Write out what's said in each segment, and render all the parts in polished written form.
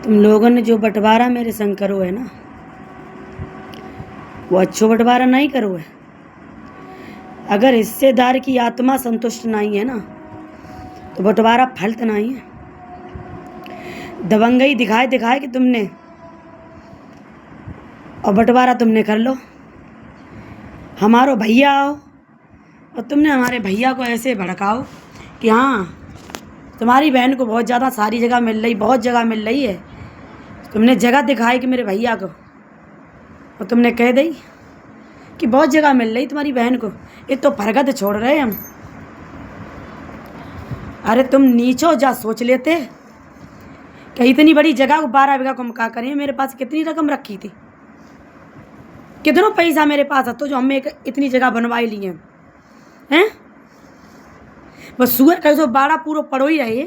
तुम लोगों ने जो बंटवारा मेरे संग करो है ना, वो अच्छो बंटवारा नहीं करो है। अगर हिस्सेदार की आत्मा संतुष्ट नहीं है ना, तो बंटवारा फलत नहीं है। दबंगई दिखाए दिखाए कि तुमने, और बंटवारा तुमने कर लो। हमारो भैया आओ और तुमने हमारे भैया को ऐसे भड़काओ कि हाँ तुम्हारी बहन को बहुत ज़्यादा सारी जगह मिल रही, बहुत जगह मिल रही है। तुमने जगह दिखाई कि मेरे भैया को, और तुमने कह दी कि बहुत जगह मिल रही तुम्हारी बहन को, ये तो फरगत छोड़ रहे हम। अरे तुम नीचो जा सोच लेते कि इतनी बड़ी जगह को 12 बीघा को मका करें। मेरे पास कितनी रकम रखी थी, कितना पैसा मेरे पास है तो जो हमें इतनी जगह बनवाई ली हैं। बस सुअर का जो बाड़ा पूरा पड़ो ही रहे।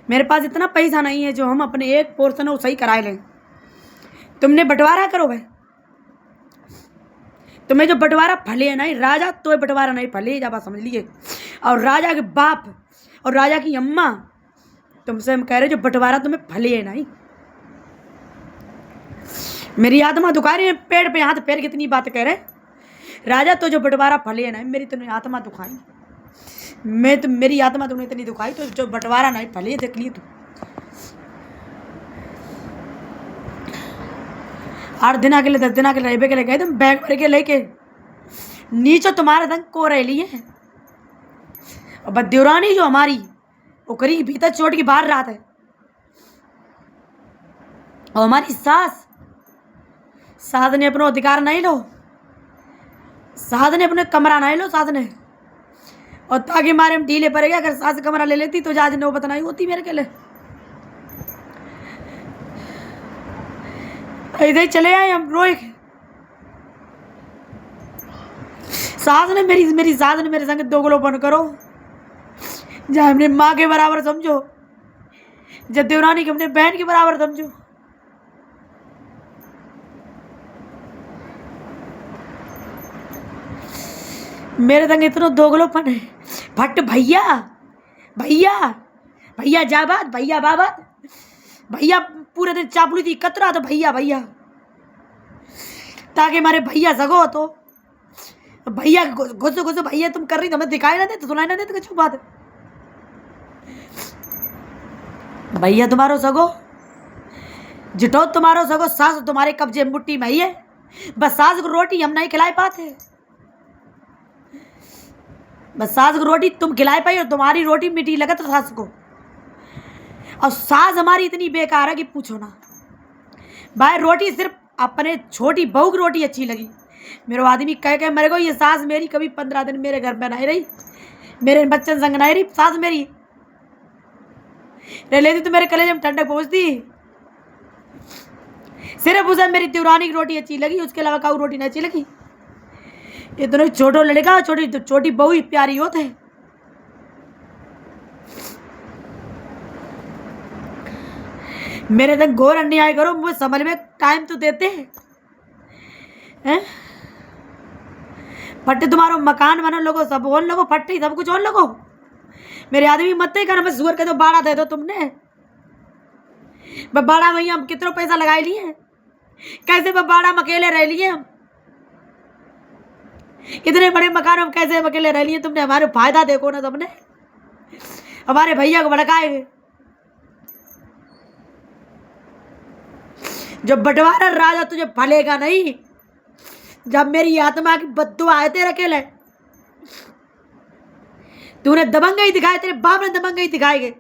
मेरे पास इतना पैसा नहीं है जो हम अपने एक पोर्शन वो सही कराए लें। तुमने बंटवारा करो भाई, तुम्हें जो बंटवारा फले है नहीं राजा, तो बंटवारा नहीं फले जा, बात समझ लिए। और राजा के बाप और राजा की अम्मा तुमसे हम कह रहे जो बंटवारा तुम्हें फले है नहीं। मेरी आत्मा दुखा रही है, पेड़ पे हाथ पैर कितनी बात कह रहे राजा, तो जो बंटवारा फले है नहीं, मेरी तुमने आत्मा दुखाई। मेरी आत्मा तुमने इतनी दुखाई, तो जो बंटवारा नहीं फले देख लिए। तू 8 दिन के लिए 10 दिन के लिए रहे के लिए गए तुम बैग भर के लेके नीचे तुम्हारे दंग को रह लिए। और बद्योरानी जो हमारी वो करी भीतर चोट की बाहर रात है। और हमारी सास ने अपना अधिकार नहीं लो, सास ने अपने कमरा नहीं लो, सास ने। और ताकि हमारे हम ढीले पड़ेगा, अगर सास कमरा ले लेती तो आज नौबत नहीं होती मेरे के लिए। इधर ही चले आए हम रोए। सास ने मेरी सास ने मेरे संग दोगलोपन करो, जहाँ हमने माँ के बराबर समझो, जब देवरानी के अपने बहन के बराबर समझो। मेरे संग इतना दोगलोपन है। फट भैया भैया भैया जाबाद, भैया बाबाद, भैया पूरे दिन चापड़ी थी कतरा, तो भैया भैया, ताकि हमारे भैया सगो तो भैया घुसो घुसो भैया तुम कर रही, तो हमें दिखाई ना दे, तो सुनाई ना दे, तो कुछ बात। भैया तुम्हारो सगो, जिटो तुम्हारो सगो, सास तुम्हारे कब्जे मुट्ठी में ही है। बस सास को रोटी हम नहीं खिलाई पाते, बस सास को रोटी तुम खिलाई पाई, और तुम्हारी रोटी मीठी लगत सास को। और सास हमारी इतनी बेकार है कि पूछो ना भाई। रोटी सिर्फ अपने छोटी बहू की रोटी अच्छी लगी। मेरे आदमी कह मेरे को, ये सास मेरी कभी 15 दिन मेरे घर में नहीं रही, मेरे बच्चन संग नहीं रही। सास मेरी रह लेती तो मेरे कलेजे में ठंडक पहुंचती। सिर्फ उसे मेरी देवरानी की रोटी अच्छी लगी, उसके अलावा काऊ रोटी नहीं अच्छी लगी। ये दोनों छोटो लड़का छोटी बहू ही प्यारी होते हैं। मेरे तक घोर अन्याय करो, मुझे समझ में टाइम तो देते हैं। फट्टे तुम्हारो मकान बनो लोगो, सब ओन लोगो, फट्टे सब कुछ ओन लोगो। मेरे आदमी मत ही कर, हमें सुअर के तो बाड़ा दे दो तुमने। बाड़ा में हम कितना पैसा लगा लिए, कैसे बाड़ा में अकेले रह लिए हम। इतने बड़े मकान हम कैसे अकेले रह लिए। तुमने हमारे फायदा देखो ना, तुमने हमारे भैया को भड़काए। जो बंटवारा राजा तुझे फलेगा नहीं, जब मेरी आत्मा की बद्दुआ आए तेरे अकेले। तूने दबंगई दिखाए, तेरे बाप ने दबंगई दिखाएगे।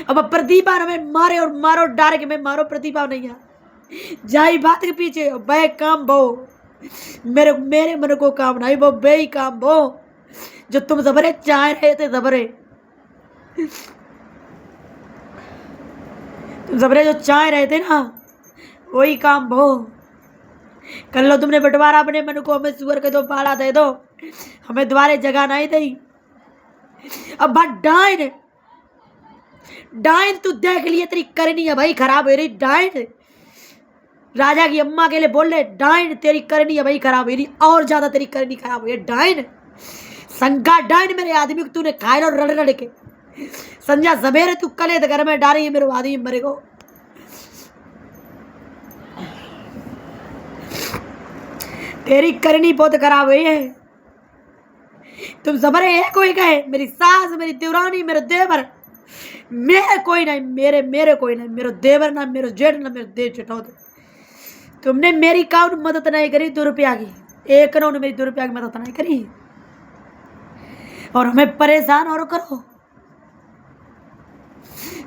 अब प्रतिभा हमें मारे और मारो डारे के मैं मारो, प्रतिभा नहीं है जाई बात के पीछे बे काम बो। मेरे मन को काम नहीं बो, बे काम बो। जो तुम जबरे चाह रहे थे, जबरे तुम जबरे जो चाह रहे थे ना, वही काम बो। कर लो तुमने बंटवारा अपने मन को, हमें सुअर के दो बाड़ा दे दो, हमें दोबारा जगह नहीं दी। अब बात डाइन तू देख लिए, तेरी करनी है भाई खराब हो रही। डाइन राजा की अम्मा के लिए बोल रहे, डाइन तेरी करनी है भाई खराब हो रही, और ज्यादा तेरी करनी खराब हो रही। डाइन संगा डाइन मेरे आदमी को तूने खाए और रड़ रड़ के संध्या सवेरे तू कले तो घर में डाली मेरे आदमी मरे को। तेरी करनी बहुत खराब हुई है। तुम समरे है कोई कहे मेरी सास मेरी देवरानी मेरे देवर मेरे कोई नहीं मेरे कोई नहीं मेरे देवर ना मेरे जेठ ना मेरे देव जेठौत। तुमने मेरी काउन मदद नहीं करी 2 रुपया की, एक ने मेरी 2 रुपया की मदद नहीं करी और हमें परेशान और करो।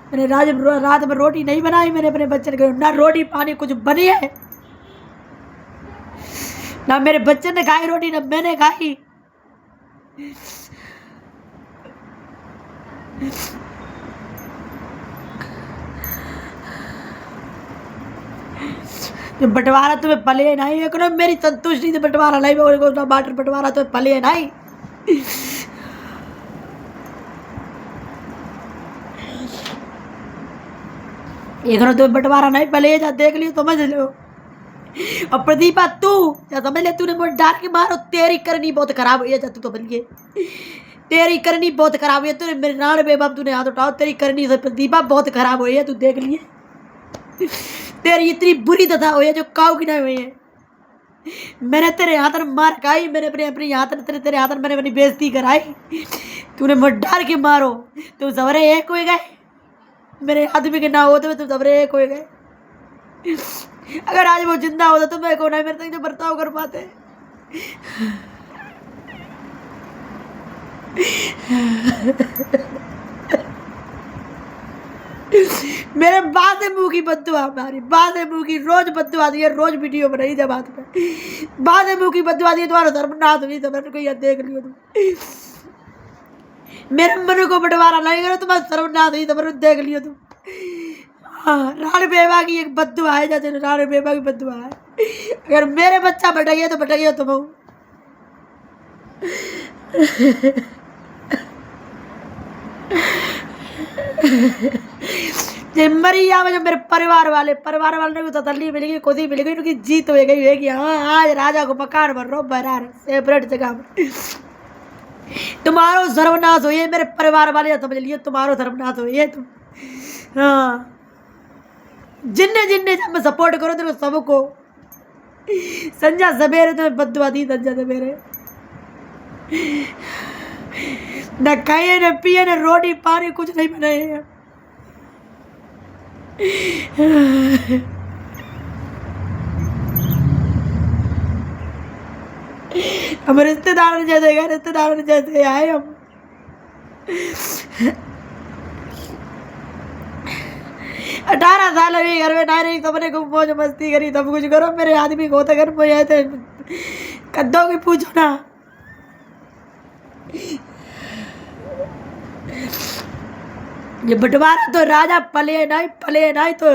मैंने रात में रोटी नहीं बनाई, मैंने अपने बच्चे को ना रोटी पानी कुछ बनी है, ना मेरे बच्चे ने खाई रोटी ना मैंने खाई। जो बंटवारा तुम्हें पले नहीं है करो मेरी संतुष्टि से बंटवारा नहीं ना बाटर बंटवारा तुम्हें पले नहीं। एक तुम्हें बंटवारा नहीं पले जा देख लियो समझ लो। और प्रदीपा तू या समझ ले तूने मुझे डाल के मारो तेरी करनी बहुत खराब हुई है। जा तू तो बन गई तेरी करनी बहुत खराब हुई है। तूने मेरे नान बेबाप तूने हाथ उठाओ तेरी करनी से प्रदीपा बहुत खराब हुई है। तू देख लिए तेरी इतनी बुरी दशा हुई है जो काऊ की नहीं हुई है। मैंने तेरे हाथ में मार खाई, मैंने अपने हाथ तेरे हाथ में मैंने अपनी बेइज्जती कराई। तूने मुझे डाल के मारो तुम सवरे एक हो गए, मेरे आदमी के ना होते तुम सवरे एक हो गए। अगर आज वो जिंदा होता तो मैं को नहीं मेरे तक जो बर्ताव कर पाते। मेरे बातें मुंह की बद्दुआ हमारी बातें मुंह की रोज बद्दुआ दी है, रोज वीडियो बनाई जब बात पे बातें मुंह की बद्दुआ दी है। तुम्हारा धर्मनाथ नहीं तो मैंने कोई देख लियो तुम मेरे मन को बंटवारा नहीं करो तुम्हारा सर्वनाथ नहीं तो मैंने देख लियो तुम। हाँ रानी बेबा की एक बद्दुआ है जैसे रानी बेबा की बद्दुआ है। अगर मेरे बच्चा बट गया तो बट गया तुम। जब मरी जावे जब मेरे परिवार वाले को तसल्ली मिलेगी खुशी मिलेगी उनकी जीत हो गई कि हाँ आज राजा को मकान बन रहा बरार सेपरेट जगह में। तुम्हारो सर्वनाश हो मेरे परिवार वाले समझ लिए तुम्हारो सर्वनाश हो तुम। हाँ जिन्ने जब मैं सपोर्ट करो तेरे सबको संजा सवेरे तुम्हें बद्दुआ दी। संजा सवेरे न खाए न पिए न रोटी पानी कुछ नहीं बनाए। हम रिश्तेदार जैसे गए रिश्तेदार जैसे आए हम। 18 साल अभी घर में ना रही सबने खूब मौज मस्ती करी सब कुछ करो। मेरे आदमी को तो घर में आए थे कद्दों की पूछो ना। ये बंटवारा तो राजा पले नहीं तो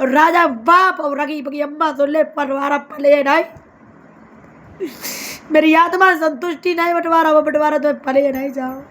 और राजा बाप और रगी बगी अम्मा तो ले बंटवारा पले नहीं। मेरी आत्मा संतुष्टि नहीं बंटवारा वो बंटवारा तो पले नहीं जाओ।